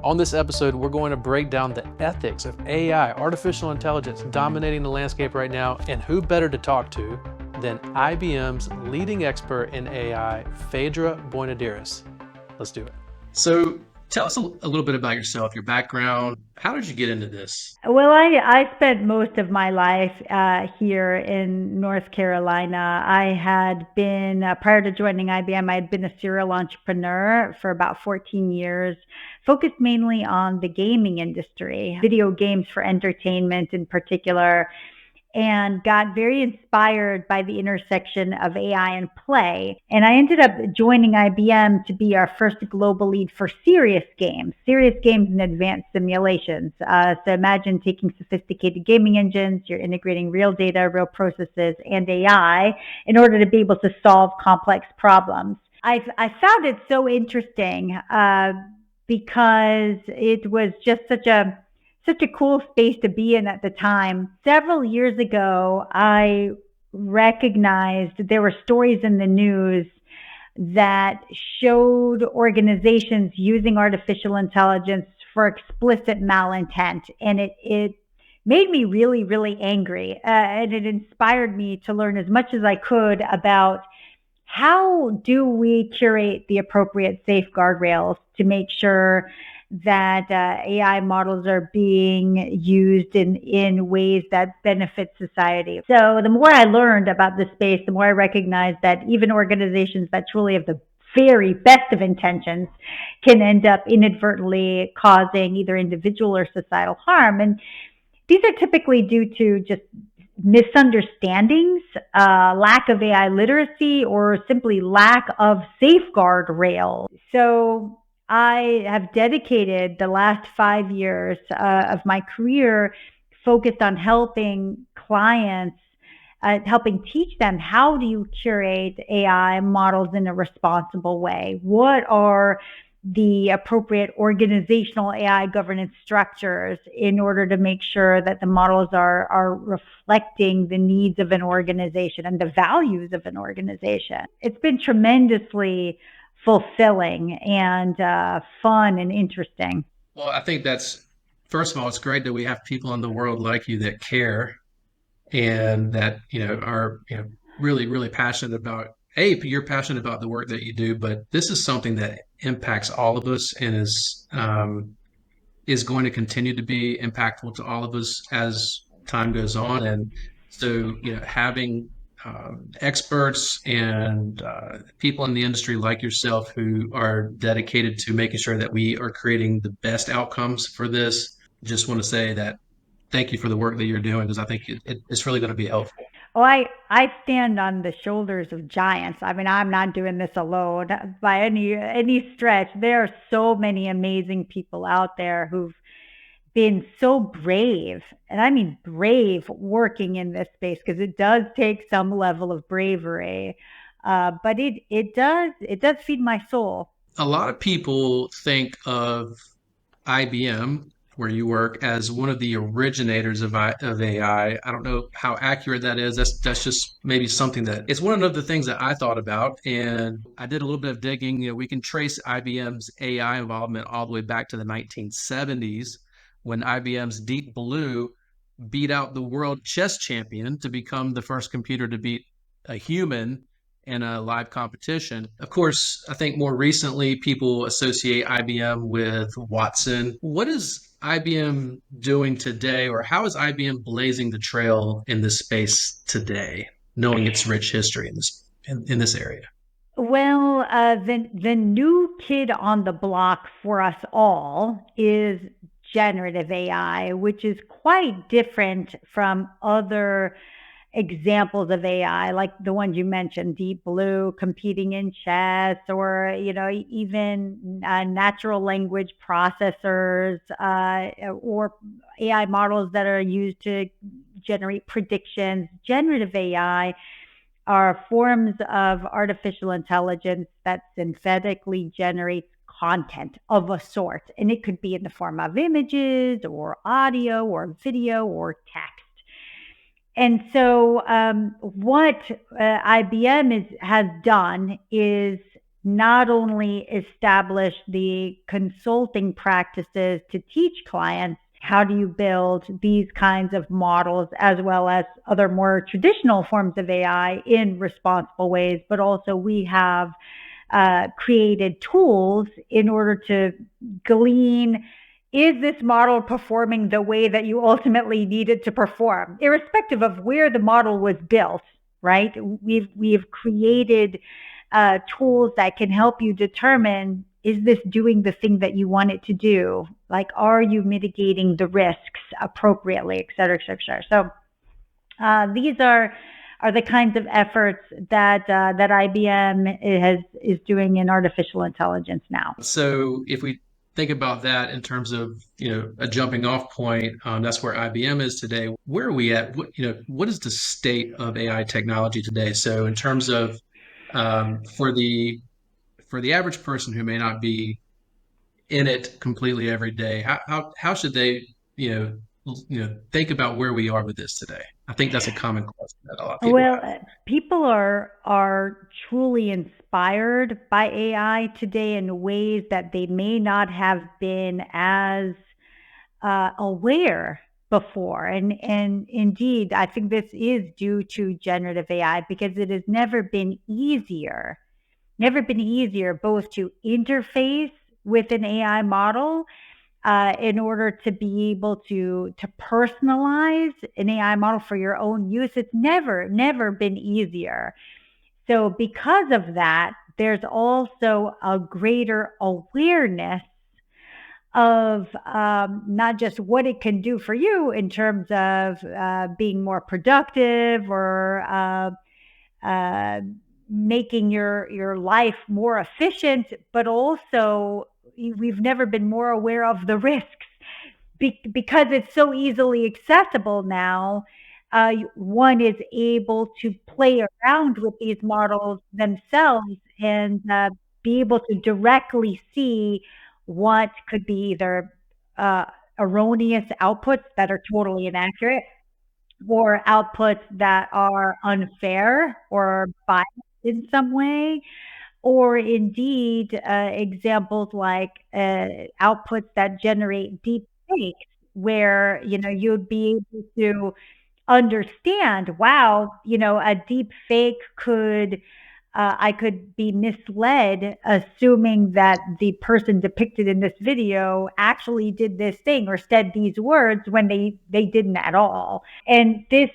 On this episode, we're going to break down the ethics of AI, artificial intelligence, dominating the landscape right now, and who better to talk to than IBM's leading expert in AI, Phaedra Boinodiris. Let's do it. So tell us a little bit about yourself, your background. How did you get into this? Well, I spent most of my life here in North Carolina. I had been, prior to joining IBM, I had been a serial entrepreneur for about 14 years, focused mainly on the gaming industry, video games for entertainment in particular, and got very inspired by the intersection of AI and play. And I ended up joining IBM to be our first global lead for serious games and advanced simulations. So imagine taking sophisticated gaming engines, you're integrating real data, real processes, and AI in order to be able to solve complex problems. I found it so interesting because it was just such a cool space to be in at the time. Several years ago, I recognized there were stories in the news that showed organizations using artificial intelligence for explicit malintent. And it made me really, really angry. And it inspired me to learn as much as I could about how do we curate the appropriate safeguard rails to make sure that AI models are being used in ways that benefit society. So the more I learned about this space, the more I recognized that even organizations that truly have the very best of intentions can end up inadvertently causing either individual or societal harm. And these are typically due to just misunderstandings, lack of AI literacy, or simply lack of safeguard rails. So I have dedicated the last 5 years of my career focused on helping clients, helping teach them how do you curate AI models in a responsible way? What are the appropriate organizational AI governance structures in order to make sure that the models are reflecting the needs of an organization and the values of an organization? It's been tremendously fulfilling and fun and interesting. Well, I think first of all, it's great that we have people in the world like you that care and that, are, really, really passionate about, you're passionate about the work that you do, but this is something that impacts all of us and is going to continue to be impactful to all of us as time goes on. And so, having experts and people in the industry like yourself who are dedicated to making sure that we are creating the best outcomes for this. Just want to say that thank you for the work that you're doing because I think it's really going to be helpful. Oh, I stand on the shoulders of giants. I mean, I'm not doing this alone by any stretch. There are so many amazing people out there who've been so brave, and I mean brave, working in this space because it does take some level of bravery. But it does feed my soul. A lot of people think of IBM, where you work, as one of the originators of AI. I don't know how accurate that is. That's just maybe something that it's one of the things that I thought about, and I did a little bit of digging. We can trace IBM's AI involvement all the way back to the 1970s when IBM's Deep Blue beat out the world chess champion to become the first computer to beat a human in a live competition. Of course, I think more recently people associate IBM with Watson. What is IBM doing today, or how is IBM blazing the trail in this space today, knowing its rich history in this area? Well, the new kid on the block for us all is generative AI, which is quite different from other examples of AI, like the ones you mentioned, Deep Blue competing in chess, or even natural language processors, or AI models that are used to generate predictions. Generative AI are forms of artificial intelligence that synthetically generates content of a sort. And it could be in the form of images or audio or video or text. And so what IBM has done is not only establish the consulting practices to teach clients how do you build these kinds of models as well as other more traditional forms of AI in responsible ways, but also we have created tools in order to glean, is this model performing the way that you ultimately need it to perform, irrespective of where the model was built, right? We've created tools that can help you determine, is this doing the thing that you want it to do? Like, are you mitigating the risks appropriately, et cetera, et cetera, et cetera. So these are the kinds of efforts that that IBM is doing in artificial intelligence now. So if we think about that in terms of, a jumping off point, that's where IBM is today. Where are we at? What is the state of AI technology today? So in terms of, for the average person who may not be in it completely every day, how should they, think about where we are with this today? I think that's a common question that a lot of people Well, have. people are truly inspired by AI today in ways that they may not have been as aware before. And indeed, I think this is due to generative AI because it has never been easier both to interface with an AI model in order to be able to personalize an AI model for your own use. It's never been easier. So because of that, there's also a greater awareness of not just what it can do for you in terms of being more productive or uh, making your life more efficient, but also we've never been more aware of the risks because it's so easily accessible now. One is able to play around with these models themselves and be able to directly see what could be either uh, erroneous outputs that are totally inaccurate or outputs that are unfair or biased in some way, or indeed examples like outputs that generate deep fakes, where you'd be able to understand, wow, a deep fake could I could be misled assuming that the person depicted in this video actually did this thing or said these words when they didn't at all. And this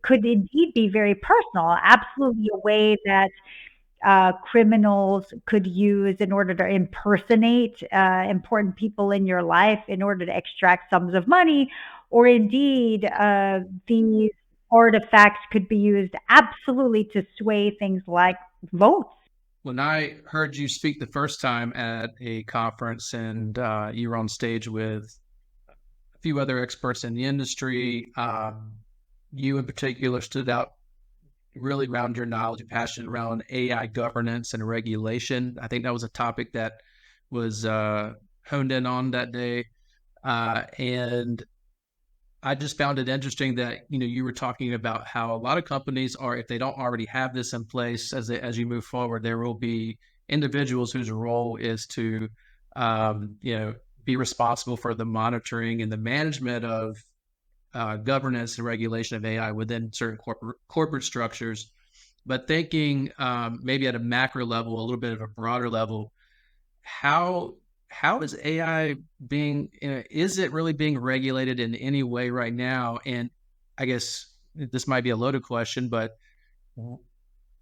could indeed be very personal, absolutely a way that criminals could use in order to impersonate important people in your life in order to extract sums of money, or indeed these artifacts could be used absolutely to sway things like votes. When I heard you speak the first time at a conference and you were on stage with a few other experts in the industry, you in particular stood out really around your knowledge and passion around AI governance and regulation. I think that was a topic that was honed in on that day. And I just found it interesting that, you were talking about how a lot of companies are, if they don't already have this in place, as you move forward, there will be individuals whose role is to, be responsible for the monitoring and the management of governance and regulation of AI within certain corporate structures. But thinking maybe at a macro level, a little bit of a broader level, how is AI being, is it really being regulated in any way right now? And I guess this might be a loaded question, but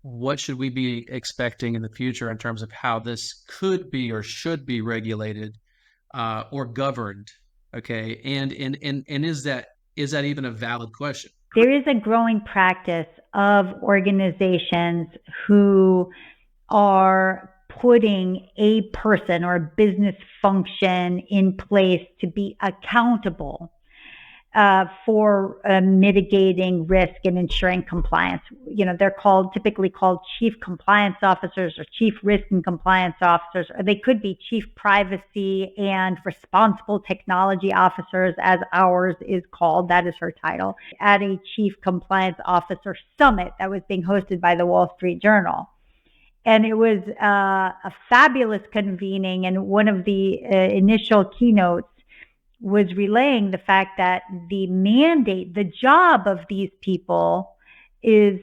what should we be expecting in the future in terms of how this could be or should be regulated or governed? Okay, and is that even a valid question? There is a growing practice of organizations who are putting a person or a business function in place to be accountable for mitigating risk and ensuring compliance. They're typically called chief compliance officers or chief risk and compliance officers, or they could be chief privacy and responsible technology officers, as ours is called. That is her title. At a chief compliance officer summit that was being hosted by the Wall Street Journal. And it was a fabulous convening. And one of the initial keynotes was relaying the fact that the mandate, the job of these people is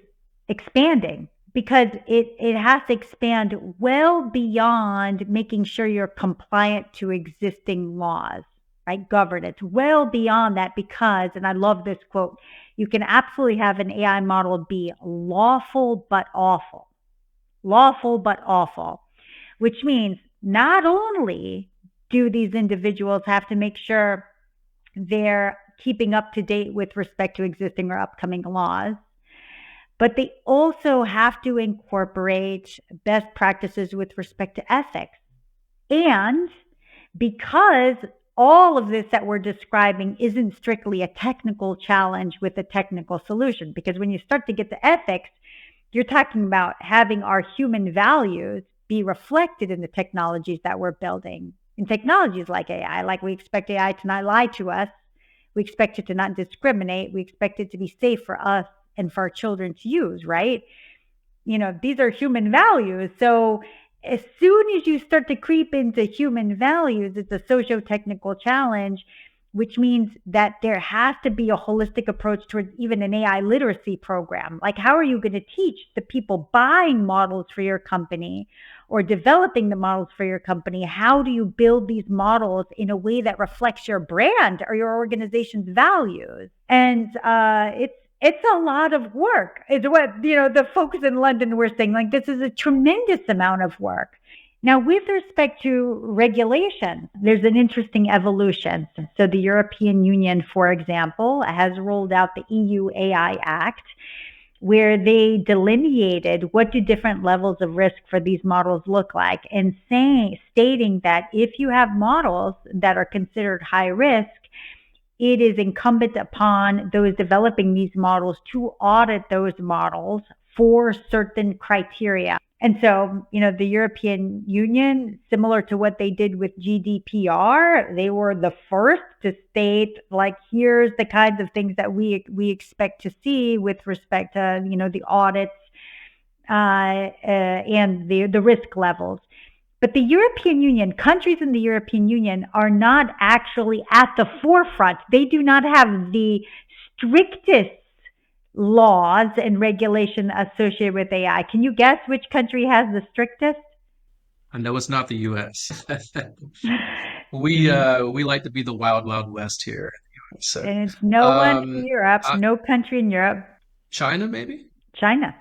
expanding, because it has to expand well beyond making sure you're compliant to existing laws, right? Governance, well beyond that, because, and I love this quote, you can absolutely have an AI model be lawful but awful. Lawful but awful, which means not only do these individuals have to make sure they're keeping up to date with respect to existing or upcoming laws, but they also have to incorporate best practices with respect to ethics. And because all of this that we're describing isn't strictly a technical challenge with a technical solution, because when you start to get to ethics, you're talking about having our human values be reflected in the technologies that we're building. In technologies like AI, like we expect AI to not lie to us, we expect it to not discriminate, we expect it to be safe for us and for our children to use, right? These are human values. So as soon as you start to creep into human values, it's a socio-technical challenge, which means that there has to be a holistic approach towards even an AI literacy program. Like, how are you going to teach the people buying models for your company or developing the models for your company? How do you build these models in a way that reflects your brand or your organization's values? And it's a lot of work. It's what, the folks in London were saying, like, this is a tremendous amount of work. Now, with respect to regulation, there's an interesting evolution. So the European Union, for example, has rolled out the EU AI Act, where they delineated what do different levels of risk for these models look like, and stating that if you have models that are considered high risk, it is incumbent upon those developing these models to audit those models for certain criteria. And so, the European Union, similar to what they did with GDPR, they were the first to state, like, here's the kinds of things that we expect to see with respect to, the audits and the risk levels. But the European Union, countries in the European Union are not actually at the forefront. They do not have the strictest laws and regulation associated with AI. Can you guess which country has the strictest? I know it's not the US. We like to be the wild, wild west here. So, And it's no one in um, Europe, uh, no country in Europe. China maybe? China.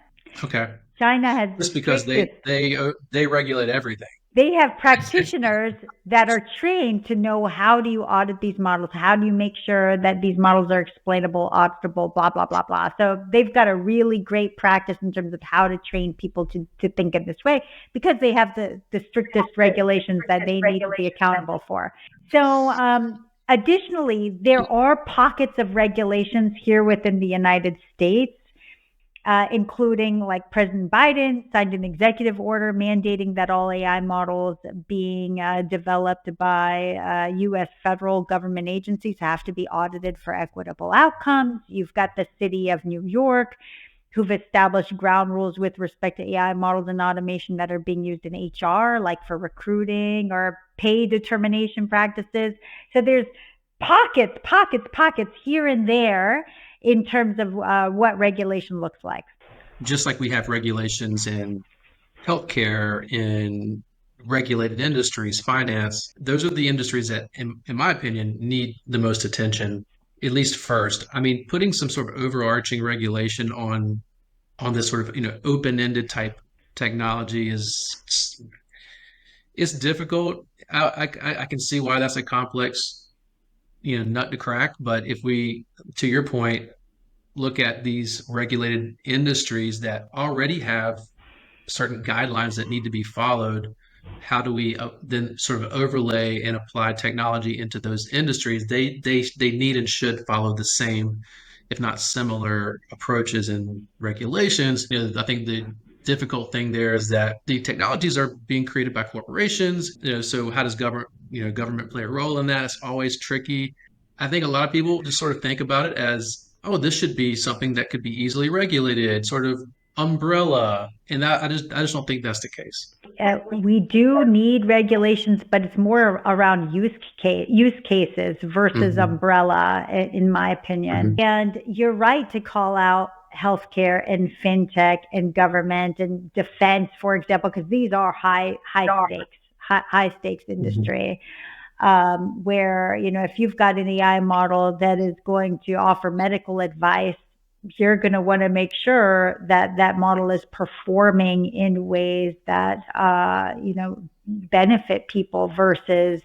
Okay. China has the Just because strictest. they regulate everything. They have practitioners that are trained to know, how do you audit these models? How do you make sure that these models are explainable, auditable, blah, blah, blah, blah. So they've got a really great practice in terms of how to train people to think in this way, because they have the strictest regulations that they need to be accountable for. So additionally, there are pockets of regulations here within the United States, including, like, President Biden signed an executive order mandating that all AI models being developed by U.S. federal government agencies have to be audited for equitable outcomes. You've got the city of New York, who've established ground rules with respect to AI models and automation that are being used in HR, like for recruiting or pay determination practices. So there's pockets here and there in terms of what regulation looks like. Just like we have regulations in healthcare, in regulated industries, finance, those are the industries that, in my opinion, need the most attention, at least first. I mean, putting some sort of overarching regulation on this sort of open-ended type technology is difficult. I can see why that's a complex nut to crack. But if we, to your point, look at these regulated industries that already have certain guidelines that need to be followed, how do we then sort of overlay and apply technology into those industries? They need and should follow the same, if not similar, approaches and regulations. I think the difficult thing there is that the technologies are being created by corporations. So how does government play a role in that? It's always tricky. I think a lot of people just sort of think about it as, oh, this should be something that could be easily regulated, sort of umbrella, and I just don't think that's the case. We do need regulations, but it's more around use cases versus Hmm. umbrella, in my opinion. Hmm. And you're right to call out healthcare and fintech and government and defense, for example, because these are high stakes Hmm. industry. Where, if you've got an AI model that is going to offer medical advice, you're going to want to make sure that that model is performing in ways that, benefit people versus,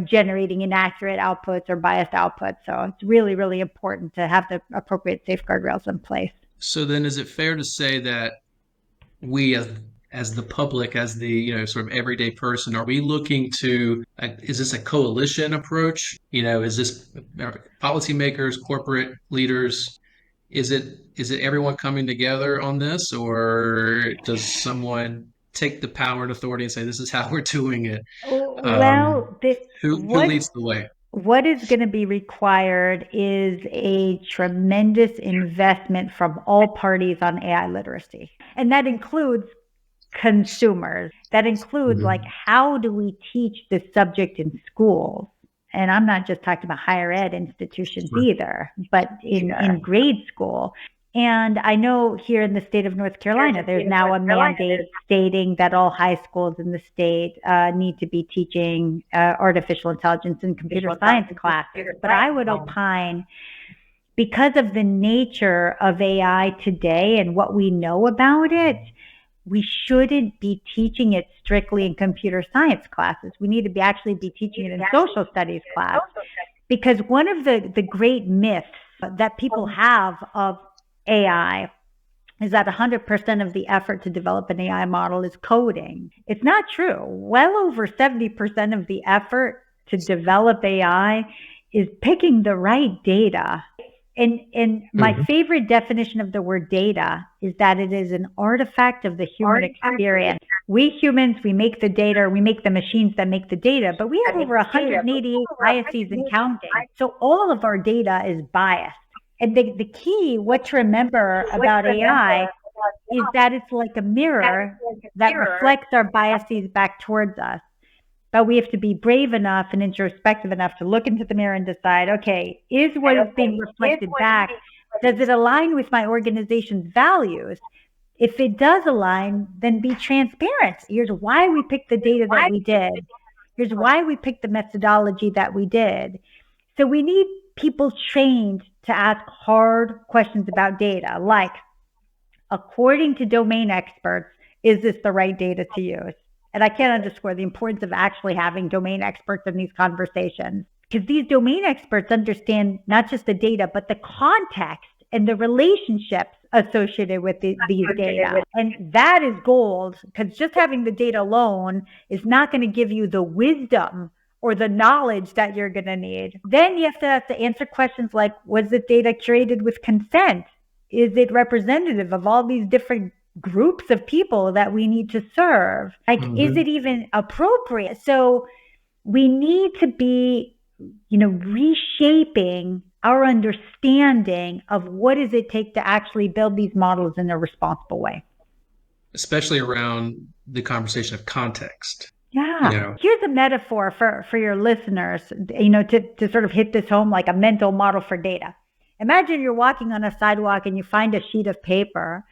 generating inaccurate outputs or biased outputs. So it's really, really important to have the appropriate safeguard rails in place. So then, is it fair to say that we as the public, as the sort of everyday person, are we looking to is this a coalition approach? Is this policymakers, corporate leaders? Is it everyone coming together on this, or does someone take the power and authority and say this is how we're doing it? Um, Well, who what leads the way? what is going to be required is a tremendous investment from all parties on AI literacy. And that includes consumers. That includes, like, Mhm. how do we teach this subject in schools? And I'm not just talking about higher ed institutions Sure. either, but in grade school. And I know here in the state of North Carolina, there's now a mandate stating that all high schools in the state need to be teaching artificial intelligence and computer science classes. But I would opine, because of the nature of AI today and what we know about it, we shouldn't be teaching it strictly in computer science classes. We need to actually be teaching it in social studies class, because one of the great myths that people have of AI is that 100% of the effort to develop an AI model is coding. It's not true. Well over 70% of the effort to develop AI is picking the right data. And my Mhm. favorite definition of the word data is that it is an artifact of the human experience. We humans, we make the data, we make the machines that make the data, but we have over 188 biases and counting. So all of our data is biased. And the key, what to remember about AI, is that it's like a mirror that reflects our biases back towards us. But we have to be brave enough and introspective enough to look into the mirror and decide, okay, is what is being reflected back, does it align with my organization's values? If it does align, then be transparent. Here's why we picked the data that we did. Here's why we picked the methodology that we did. So we need people trained to ask hard questions about data, like, according to domain experts, is this the right data to use? And I can't underscore the importance of actually having domain experts in these conversations, because these domain experts understand not just the data, but the context and the relationships associated with these data. And that is gold, because just having the data alone is not going to give you the wisdom or the knowledge that you're going to need. Then you have to answer questions like, was the data curated with consent? Is it representative of all these different groups of people that we need to serve? Like, is Mhm. it even appropriate? So we need to be, reshaping our understanding of what does it take to actually build these models in a responsible way. Especially around the conversation of context. You Yeah. know. Here's a metaphor for your listeners, to sort of hit this home, like a mental model for data. Imagine you're walking on a sidewalk and you find a sheet of paper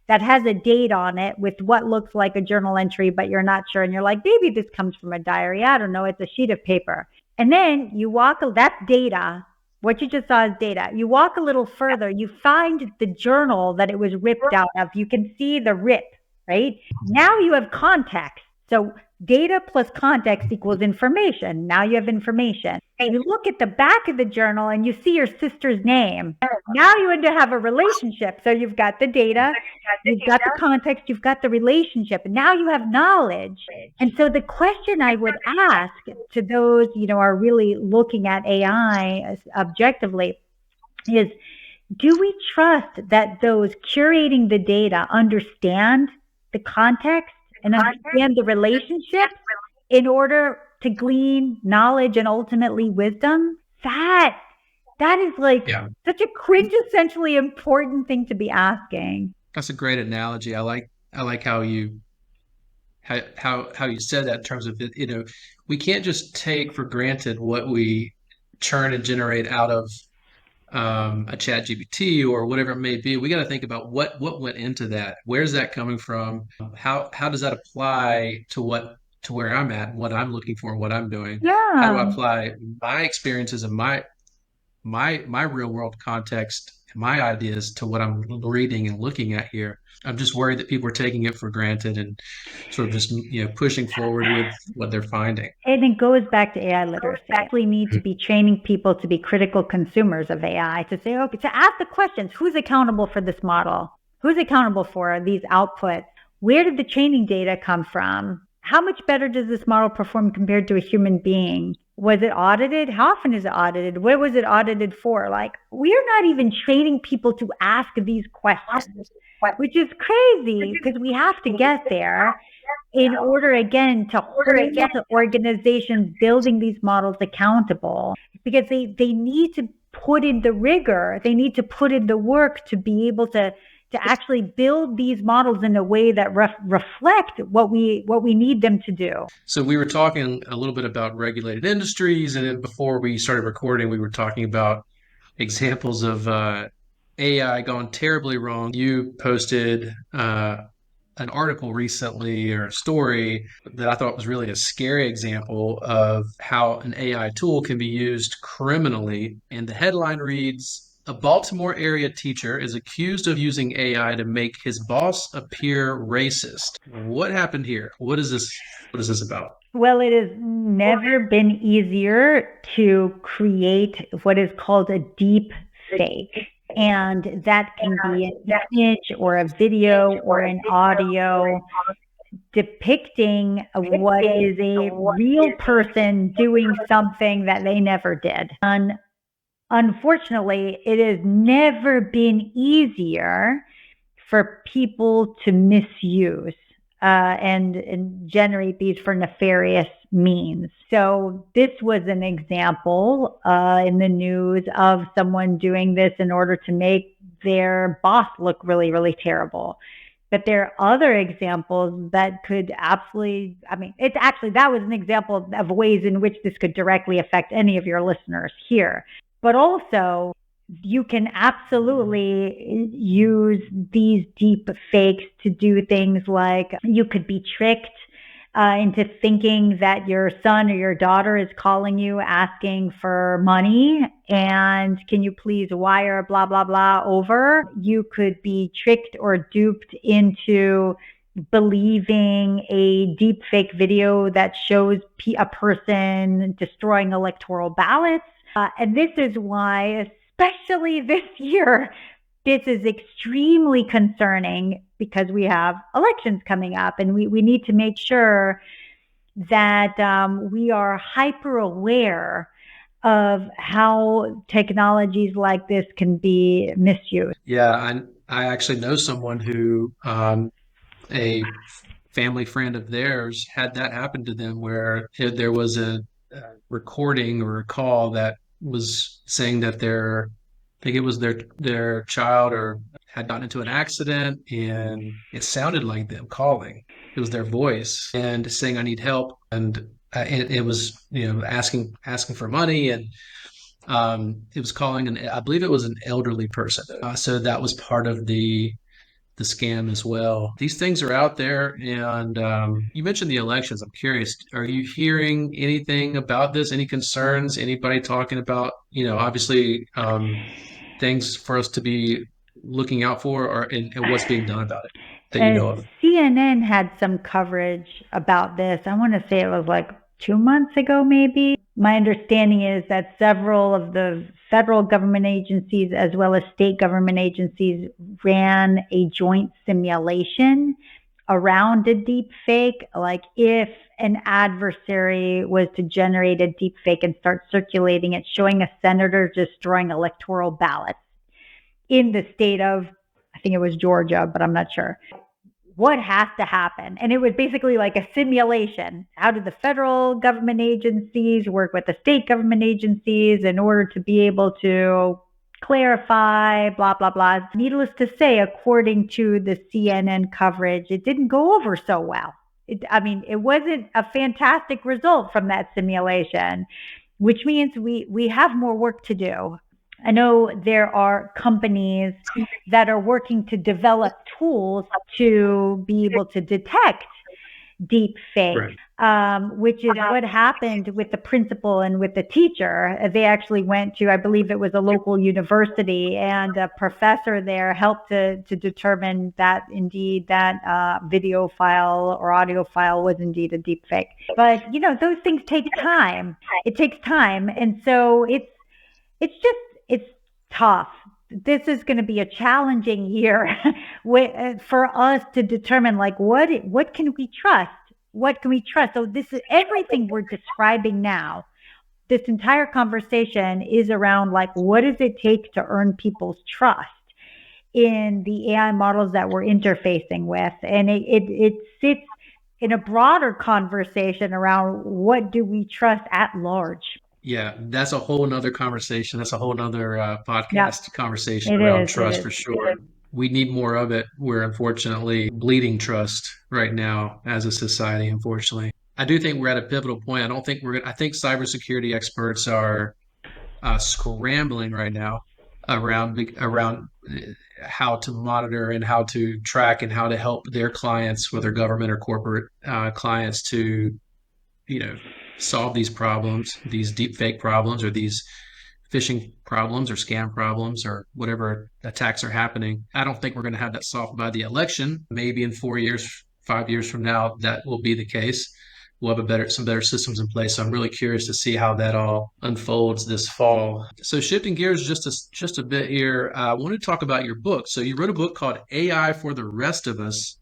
that has a date on it with what looks like a journal entry, but you're not sure. And you're like, maybe this comes from a diary. I don't know. It's a sheet of paper. And then you walk, that's data. What you just saw is data. You walk a little further, you find the journal that it was ripped out of. You can see the rip, right? Now you have context. So data plus context equals information. Now you have information. You look at the back of the journal and you see your sister's name. Now you end up have a relationship. So you've got the data, you've got the context, you've got the relationship, and now you have knowledge. And so the question I would ask to those, are really looking at AI objectively is, do we trust that those curating the data understand the context and understand the relationship in order to glean knowledge and ultimately wisdom? That is like Yeah. such a quintessentially important thing to be asking. That's a great analogy. I like how you said that in terms of we can't just take for granted what we churn and generate out of a chat GPT or whatever it may be. We got to think about what went into that. Where's that coming from? How does that apply to where I'm at, what I'm looking for, what I'm doing? How do I Yeah. apply my experiences and my real world context, my ideas to what I'm reading and looking at here? I'm just worried that people are taking it for granted and sort of just pushing forward with what they're finding. And it goes back to AI literacy. We need to be training people to be critical consumers of AI, to say, okay, to ask the questions: who's accountable for this model? Who's accountable for these outputs? Where did the training data come from? How much better does this model perform compared to a human being? Was it audited? How often is it audited? What was it audited for? Like, we're not even training people to ask these questions, which is crazy because we have to get there in order, again, to hold the organizations building these models accountable, because they need to put in the rigor, they need to put in the work to be able to actually build these models in a way that reflect what we need them to do. So we were talking a little bit about regulated industries, and then before we started recording, we were talking about examples of AI gone terribly wrong. You posted an article recently or a story that I thought was really a scary example of how an AI tool can be used criminally. And the headline reads, a Baltimore area teacher is accused of using AI to make his boss appear racist. What happened here? What is this about? Well, it has never been easier to create what is called a deep fake. And that can be an image or a video or an audio depicting what is a real person doing something that they never did. And unfortunately, it has never been easier for people to misuse and generate these for nefarious means. So this was an example in the news of someone doing this in order to make their boss look really, really terrible. But there are other examples that could absolutely, I mean, it's actually, that was an example of ways in which this could directly affect any of your listeners here. But also, you can absolutely use these deep fakes to do things like you could be tricked into thinking that your son or your daughter is calling you asking for money and can you please wire blah, blah, blah over. You could be tricked or duped into believing a deep fake video that shows a person destroying electoral ballots. And this is why, especially this year, this is extremely concerning because we have elections coming up and we need to make sure that we are hyper aware of how technologies like this can be misused. Yeah, I actually know someone who a family friend of theirs had that happen to them where there was a recording or a call that was saying that I think it was their child or had gotten into an accident and it sounded like them calling. It was their voice and saying, I need help. And it was, asking for money and it was calling I believe it was an elderly person. So that was part of the scam as well. These things are out there, and you mentioned the elections. I'm curious, are you hearing anything about this? Any concerns? Anybody talking about, obviously things for us to be looking out for, or and what's being done about it that you know of? CNN had some coverage about this. I want to say it was like 2 months ago, maybe. My understanding is that several of the federal government agencies, as well as state government agencies, ran a joint simulation around a deep fake. Like if an adversary was to generate a deep fake and start circulating it, showing a senator destroying electoral ballots in the state of, I think it was Georgia, but I'm not sure. What has to happen? And it was basically like a simulation. How do the federal government agencies work with the state government agencies in order to be able to clarify, blah, blah, blah. Needless to say, according to the CNN coverage, it didn't go over so well. It wasn't a fantastic result from that simulation, which means we have more work to do. I know there are companies that are working to develop tools to be able to detect deep fake, which is what happened with the principal and with the teacher. They actually went to, I believe it was a local university, and a professor there helped to determine that indeed that video file or audio file was indeed a deep fake. But, those things take time. It takes time. And so it's tough. This is going to be a challenging year for us to determine, like, what can we trust? What can we trust? So this is everything we're describing now. This entire conversation is around, like, what does it take to earn people's trust in the AI models that we're interfacing with? And it sits in a broader conversation around what do we trust at large. Yeah, that's a whole nother conversation. That's a whole nother Yeah, podcast conversation it around is. It trust is. for sure. We need more of it. We're unfortunately bleeding trust right now as a society, unfortunately. I do think we're at a pivotal point. I don't think I think cybersecurity experts are scrambling right now around how to monitor and how to track and how to help their clients, whether government or corporate clients, to you know solve these problems, these deep fake problems, or these phishing problems, or scam problems, or whatever attacks are happening. I don't think we're going to have that solved by the election. Maybe in 4 years, 5 years from now, that will be the case. We'll have some better systems in place. So I'm really curious to see how that all unfolds this fall. So shifting gears just a bit here, I want to talk about your book. So you wrote a book called AI for the Rest of Us,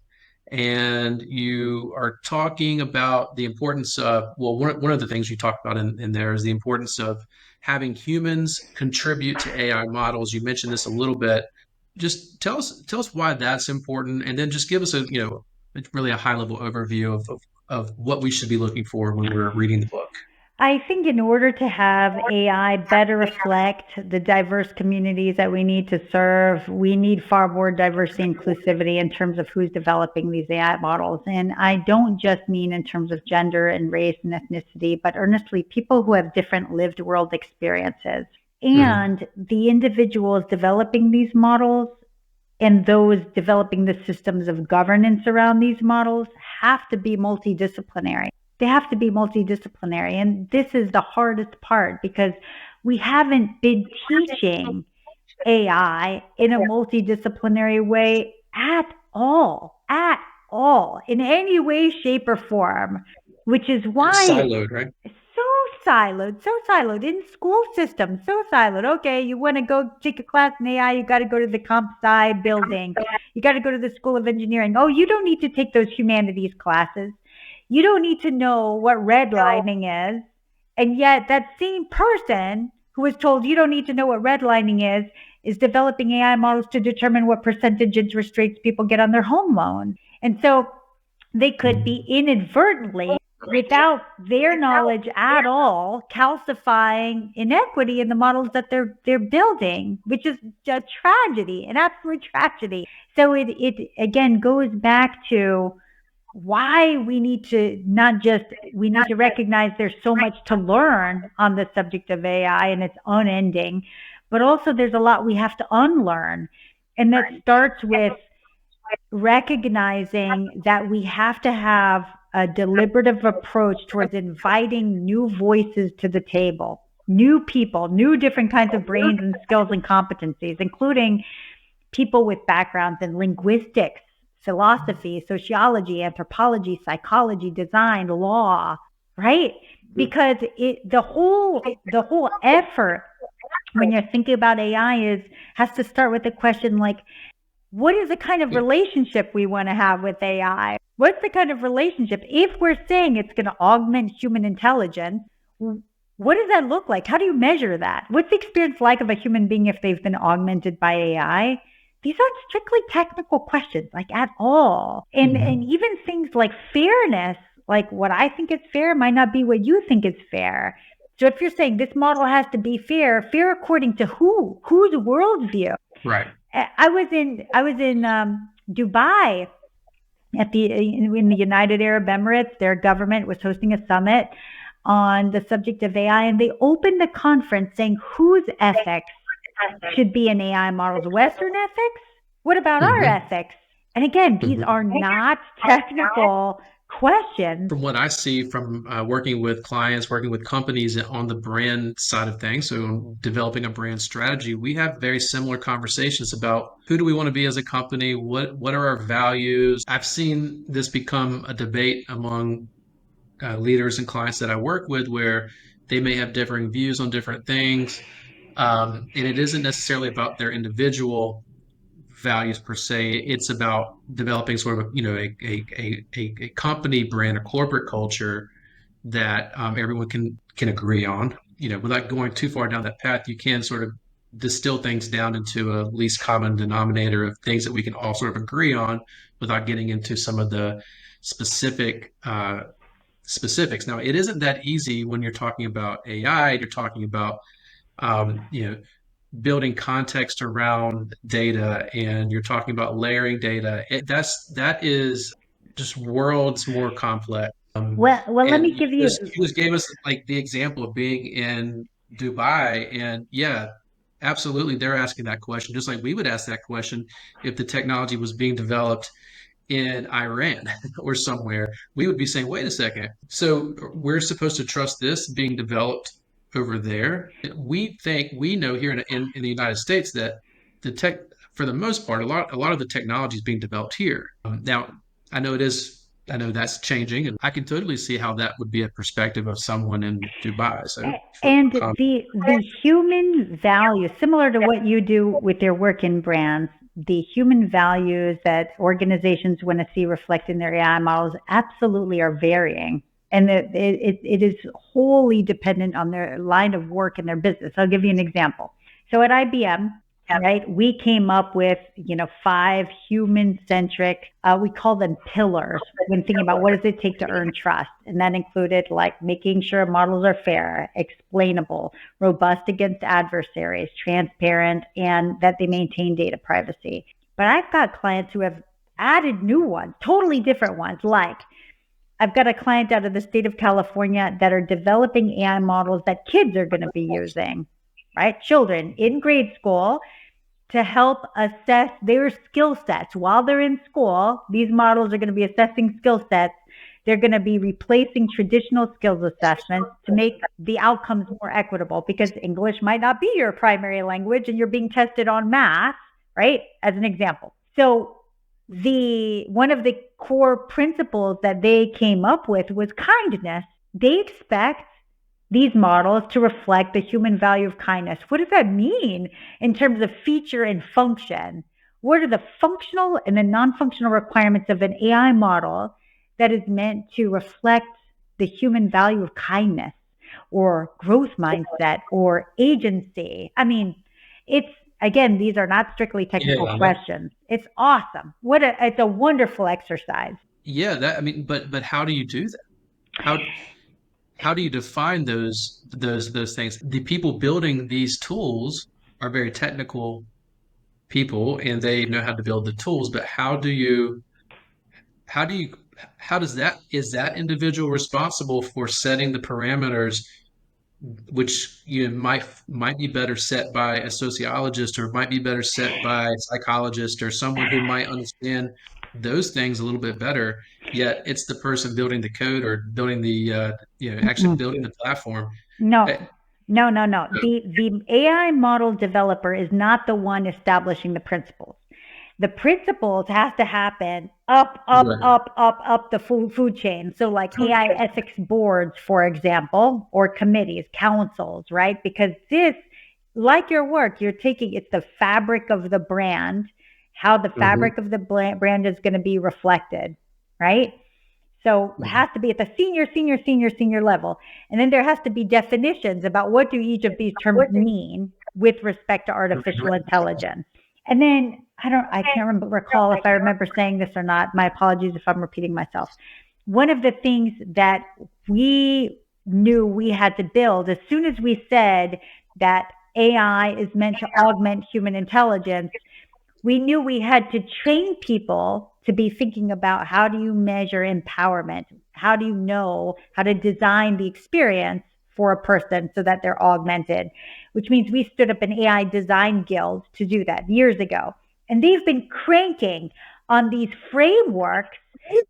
and you are talking about the importance of, well, one of the things you talk about in there is the importance of having humans contribute to AI models. You mentioned this a little bit. Just tell us why that's important, and then just give us really a high level overview of what we should be looking for when we're reading the book. I think in order to have AI better reflect the diverse communities that we need to serve, we need far more diversity and inclusivity in terms of who's developing these AI models. And I don't just mean in terms of gender and race and ethnicity, but earnestly people who have different lived world experiences. Mm-hmm. And the individuals developing these models and those developing the systems of governance around these models have to be multidisciplinary. They have to be multidisciplinary. And this is the hardest part because we haven't been teaching AI in a multidisciplinary way at all, in any way, shape, or form, which is why Siloed, right? so siloed in school systems, so siloed. Okay, you want to go take a class in AI, you got to go to the comp sci building. You got to go to the School of Engineering. Oh, you don't need to take those humanities classes. You don't need to know what redlining is. And yet that same person who was told you don't need to know what redlining is developing AI models to determine what percentage interest rates people get on their home loan. And so they could be inadvertently, without their knowledge at all, calcifying inequity in the models that they're building, which is a tragedy, an absolute tragedy. So it again goes back to why we need to we need to recognize there's so much to learn on the subject of AI and it's unending, but also there's a lot we have to unlearn. And that starts with recognizing that we have to have a deliberative approach towards inviting new voices to the table, new people, new different kinds of brains and skills and competencies, including people with backgrounds in linguistics, philosophy, sociology, anthropology, psychology, design, law, right? Because the whole effort when you're thinking about AI has to start with the question, like, what is the kind of relationship we want to have with AI? What's the kind of relationship? If we're saying it's going to augment human intelligence, what does that look like? How do you measure that? What's the experience like of a human being if they've been augmented by AI? These aren't strictly technical questions, like, at all. And even things like fairness, like what I think is fair might not be what you think is fair. So if you're saying this model has to be fair, fair according to who? Whose worldview? Right. I was in Dubai in the United Arab Emirates. Their government was hosting a summit on the subject of AI, and they opened the conference saying whose ethics should be in AI models? Western ethics? What about our Hmm. ethics? And again, these Hmm. are not technical questions. From what I see from working with clients, working with companies on the brand side of things, so developing a brand strategy, we have very similar conversations about who do we want to be as a company, what are our values. I've seen this become a debate among leaders and clients that I work with where they may have differing views on different things. And it isn't necessarily about their individual values per se. It's about developing sort of a company brand, a corporate culture that everyone can agree on. Without going too far down that path, you can sort of distill things down into a least common denominator of things that we can all sort of agree on without getting into some of the specifics. Now, it isn't that easy when you're talking about AI. You're talking about um, you know building context around data, and you're talking about layering data. That is just worlds more complex. Well, let And me give you you. just gave us like the example of being in Dubai, and yeah, absolutely, they're asking that question just like we would ask that question if the technology was being developed in Iran or somewhere. We would be saying, wait a second. So we're supposed to trust this being developed over there. We know here in the United States that the tech, for the most part, a lot of the technology is being developed here. Now, I know it is. I know that's changing, and I can totally see how that would be a perspective of someone in Dubai. So, And the human value, similar to what you do with your work in brands, the human values that organizations want to see reflected in their AI models absolutely are varying. And it is wholly dependent on their line of work and their business. I'll give you an example. So at IBM, right, we came up with, 5 human centric, we call them pillars when thinking about what does it take to earn trust. And that included like making sure models are fair, explainable, robust against adversaries, transparent, and that they maintain data privacy. But I've got clients who have added new ones, totally different ones. Like I've got a client out of the state of California that are developing AI models that kids are going to be using, right? Children in grade school to help assess their skill sets while they're in school. These models are going to be assessing skill sets. They're going to be replacing traditional skills assessments to make the outcomes more equitable because English might not be your primary language and you're being tested on math, right? As an example. So the one of the core principles that they came up with was kindness. They expect these models to reflect the human value of kindness. What does that mean in terms of feature and function? What are the functional and the non-functional requirements of an AI model that is meant to reflect the human value of kindness or growth mindset or agency? I mean, it's again, these are not strictly technical yeah, questions. It's awesome. It's a wonderful exercise. yeah. That I mean, but how do you do that? How do you define those things? The people building these tools are very technical people and they know how to build the tools, but how do you how does that is that individual responsible for setting the parameters which might be better set by a sociologist or might be better set by a psychologist or someone who might understand those things a little bit better, yet it's the person building the code or building the actually Mm-mm. building the platform. No, Eh, no. so, The AI model developer is not the one establishing the principles. The principles has to happen right. up the food chain. So like AI ethics boards, for example, or committees, councils, right? Because this, like your work, you're taking it's the fabric of the brand, how the Mhm. fabric of the brand is going to be reflected, right? So it has to be at the senior level. And then there has to be definitions about what do each of these terms mean with respect to artificial intelligence. And then I can't recall if I remember saying this or not. My apologies if I'm repeating myself. One of the things that we knew we had to build. As soon as we said that AI is meant to augment human intelligence, we knew we had to train people to be thinking about how do you measure empowerment? How do you know how to design the experience for a person so that they're augmented? Which means we stood up an AI design guild to do that years ago. And they've been cranking on these frameworks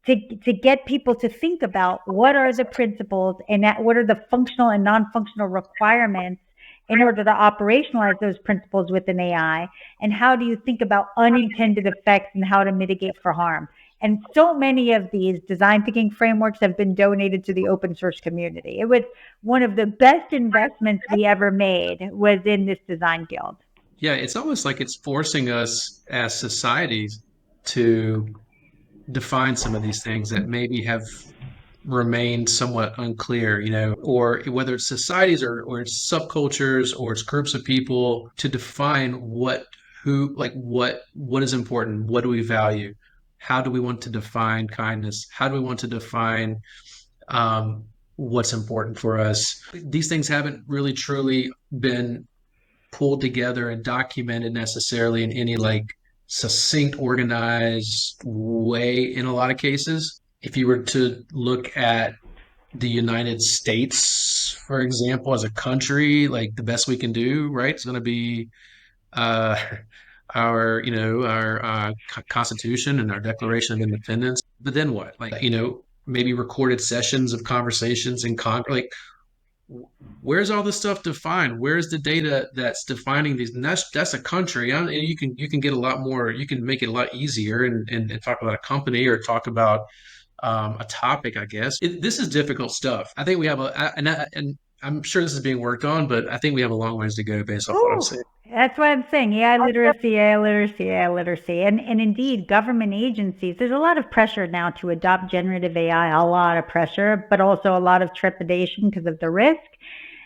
to get people to think about what are the principles and what are the functional and non-functional requirements in order to operationalize those principles within AI, and how do you think about unintended effects and how to mitigate for harm. And so many of these design thinking frameworks have been donated to the open source community. It was one of the best investments we ever made was in this design guild. Yeah, it's almost like it's forcing us as societies to define some of these things that maybe have remained somewhat unclear, or whether it's societies or it's subcultures or it's groups of people to define what is important, what do we value, how do we want to define kindness, how do we want to define what's important for us. These things haven't really truly been pulled together and documented necessarily in any like succinct, organized way in a lot of cases. If you were to look at the United States, for example, as a country, like the best we can do, right, it's going to be uh, our Constitution and our Declaration of Independence. But then what? Like, maybe recorded sessions of conversations in Congress. Like, where's all this stuff defined? Where's the data that's defining these? And that's a country. And you can get a lot more. You can make it a lot easier and talk about a company or talk about a topic. I guess this is difficult stuff. I think we have and I'm sure this is being worked on, but I think we have a long ways to go based off what I'm Ooh, saying. that's what I'm saying. AI literacy, AI literacy, AI literacy. And indeed, government agencies, there's a lot of pressure now to adopt generative AI, a lot of pressure, but also a lot of trepidation because of the risk.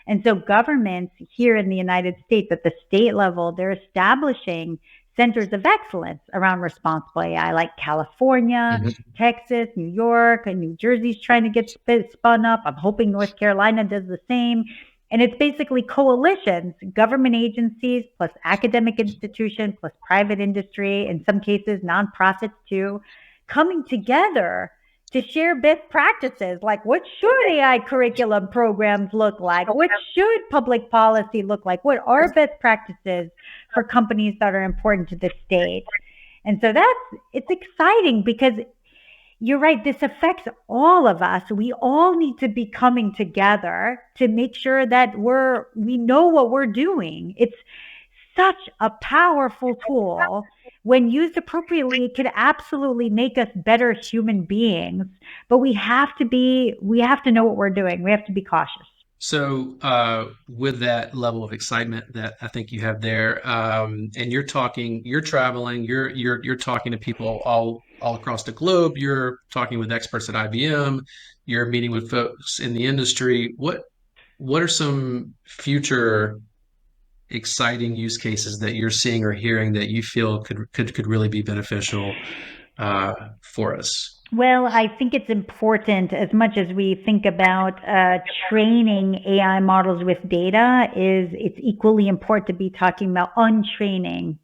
And so governments here in the United States at the state level, they're establishing centers of excellence around responsible AI, like California, Mhm. Texas, New York, and New Jersey's trying to get spun up. I'm hoping North Carolina does the same. And it's basically coalitions, government agencies, plus academic institutions, plus private industry, in some cases, nonprofits too, coming together to share best practices. Like, what should AI curriculum programs look like? What should public policy look like? What are best practices for companies that are important to the state? And so it's exciting because you're right. This affects all of us. We all need to be coming together to make sure that we know what we're doing. It's such a powerful tool. When used appropriately, it could absolutely make us better human beings. But we have to know what we're doing. We have to be cautious. So, with that level of excitement that I think you have there, and you're traveling, you're talking to people all across the globe. You're talking with experts at IBM. You're meeting with folks in the industry. What are some future exciting use cases that you're seeing or hearing that you feel could really be beneficial for us? Well, I think it's important as much as we think about training AI models with data, is it's equally important to be talking about untraining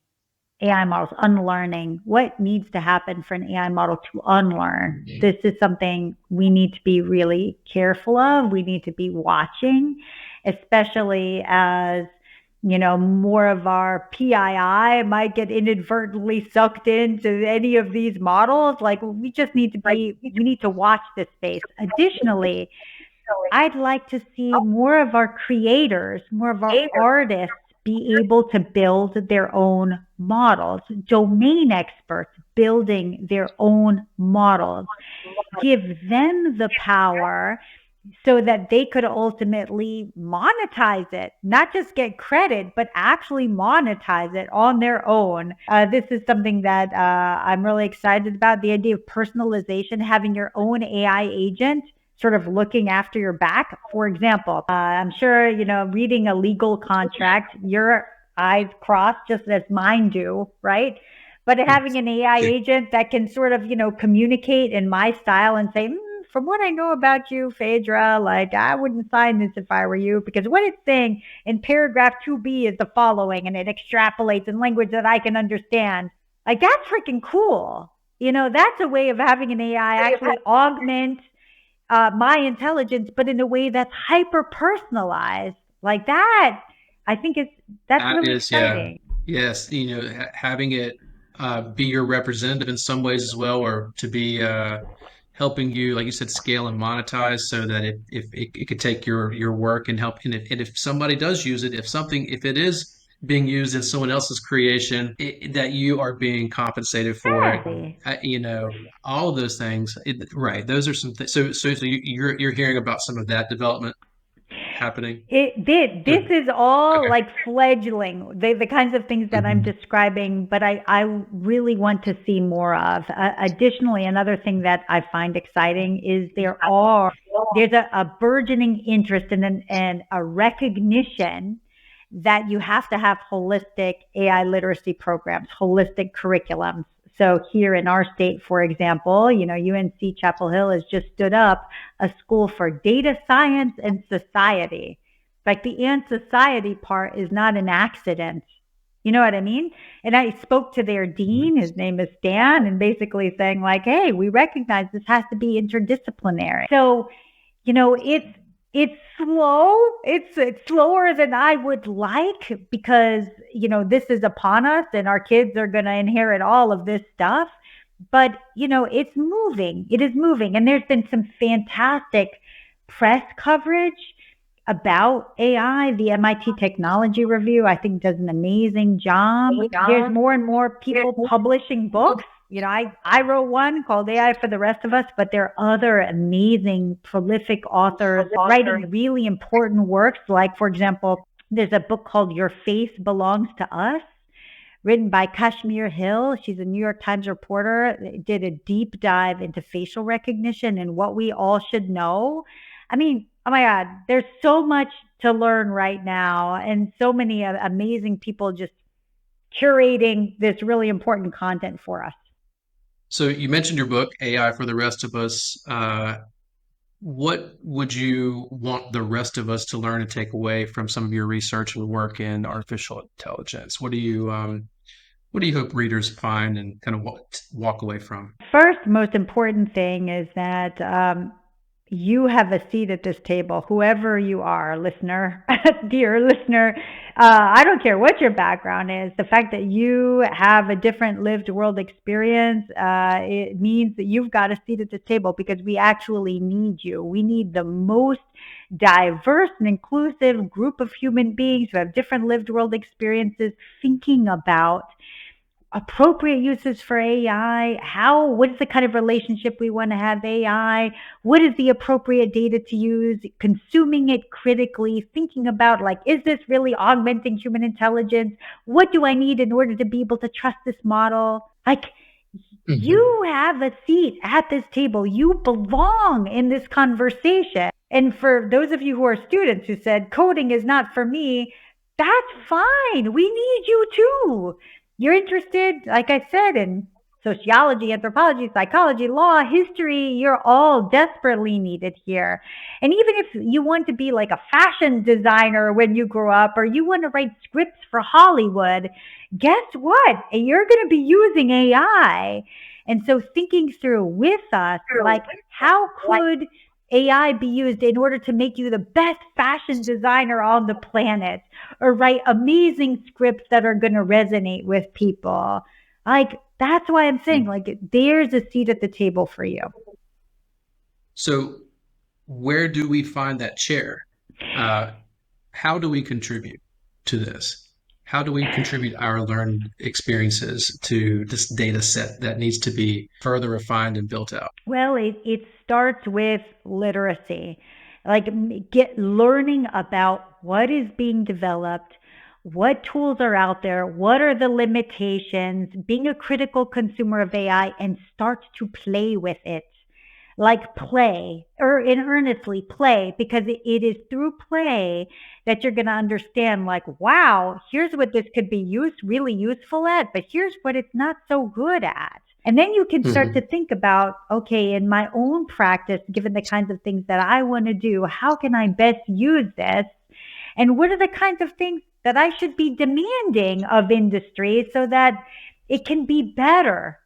AI models, unlearning. What needs to happen for an AI model to unlearn? This is something we need to be really careful of. We need to be watching, especially as more of our PII might get inadvertently sucked into any of these models. Like, we need to watch this space. Additionally, I'd like to see more of our creators, more of our artists be able to build their own models, domain experts building their own models, give them the power so that they could ultimately monetize it, not just get credit, but actually monetize it on their own. This is something that I'm really excited about, the idea of personalization, having your own AI agent sort of looking after your back. For example, I'm sure, reading a legal contract, your eyes cross just as mine do, right? But having an AI agent that can sort of, communicate in my style and say, from what I know about you, Phaedra, like I wouldn't sign this if I were you, because what it's saying in paragraph 2B is the following, and it extrapolates in language that I can understand. Like that's freaking cool. That's a way of having an AI actually augment my intelligence, but in a way that's hyper personalized. Like that, I think that's That really is, yeah, exciting. yes, having it be your representative in some ways as well, or to be helping you, like you said, scale and monetize, so that it could take your work and help. And if somebody does use it, if it is being used in someone else's creation, that you are being compensated for it. Exactly. All of those things, right? Those are some things. So you're hearing about some of that development happening. It did. This Good. is all Okay. like fledgling, the kinds of things that I'm Mhm. describing, but I really want to see more of. Additionally, another thing that I find exciting is there's a burgeoning interest and a recognition that you have to have holistic AI literacy programs, holistic curriculums. So here in our state, for example, UNC Chapel Hill has just stood up a school for data science and society. Like the and society part is not an accident. You know what I mean? And I spoke to their dean, his name is Stan, and basically saying, like, hey, we recognize this has to be interdisciplinary. So, it's slow. It's slower than I would like because, this is upon us and our kids are going to inherit all of this stuff. But, it's moving. It is moving. And there's been some fantastic press coverage about AI. The MIT Technology Review, I think, does an amazing job. There's more and more people publishing books. I wrote one called AI for the Rest of Us, but there are other amazing, prolific authors writing really important works. Like, for example, there's a book called Your Face Belongs to Us, written by Kashmir Hill. She's a New York Times reporter, did a deep dive into facial recognition and what we all should know. I mean, oh my God, there's so much to learn right now, and so many amazing people just curating this really important content for us. So you mentioned your book, AI for the Rest of Us. What would you want the rest of us to learn and take away from some of your research and work in artificial intelligence? What do you hope readers find and kind of walk away from? First, most important thing is that you have a seat at this table, whoever you are, listener, dear listener. I don't care what your background is. The fact that you have a different lived world experience, it means that you've got a seat at this table because we actually need you. We need the most diverse and inclusive group of human beings who have different lived world experiences thinking about appropriate uses for AI, what is the kind of relationship we want to have AI, what is the appropriate data to use, consuming it critically, thinking about like, is this really augmenting human intelligence? What do I need in order to be able to trust this model? Like, Mhm. you have a seat at this table. You belong in this conversation. And for those of you who are students who said coding is not for me, that's fine. We need you too. You're interested, like I said, in sociology, anthropology, psychology, law, history. You're all desperately needed here. And even if you want to be like a fashion designer when you grow up, or you want to write scripts for Hollywood, guess what? You're going to be using AI. And so thinking through with us, like, how could AI be used in order to make you the best fashion designer on the planet, or write amazing scripts that are going to resonate with people? Like, that's why I'm saying, like, there's a seat at the table for you. So where do we find that chair? Uh, how do we contribute to this? How do we contribute our learned experiences to this data set that needs to be further refined and built out? Well, it starts with literacy, like get learning about what is being developed, what tools are out there, what are the limitations, being a critical consumer of AI, and start to play with it. Like play, or in earnestly play, because it is through play that you're going to understand, like, wow, here's what this could be really useful at, but here's what it's not so good at. And then you can start to Hmm. think about, okay, in my own practice, given the kinds of things that I want to do, how can I best use this? And what are the kinds of things that I should be demanding of industry so that it can be better?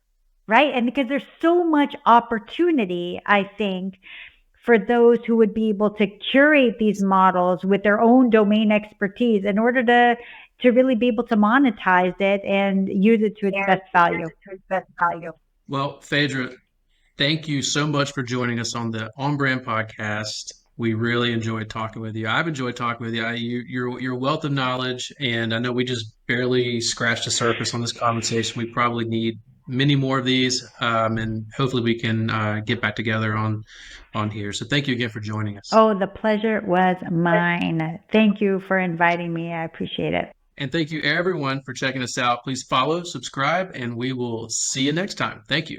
Right. And because there's so much opportunity, I think, for those who would be able to curate these models with their own domain expertise in order to really be able to monetize it and use it to its best value. Well, Phaedra, thank you so much for joining us on the On Brand podcast. We really enjoyed talking with you. I've enjoyed talking with you. Your wealth of knowledge, and I know we just barely scratched the surface on this conversation. We probably need many more of these, and hopefully we can get back together on here. So thank you again for joining us, Oh, the pleasure was mine. Thank you for inviting me. I appreciate it. and thank you everyone for checking us out. Please follow, subscribe, and we will see you next time. Thank you.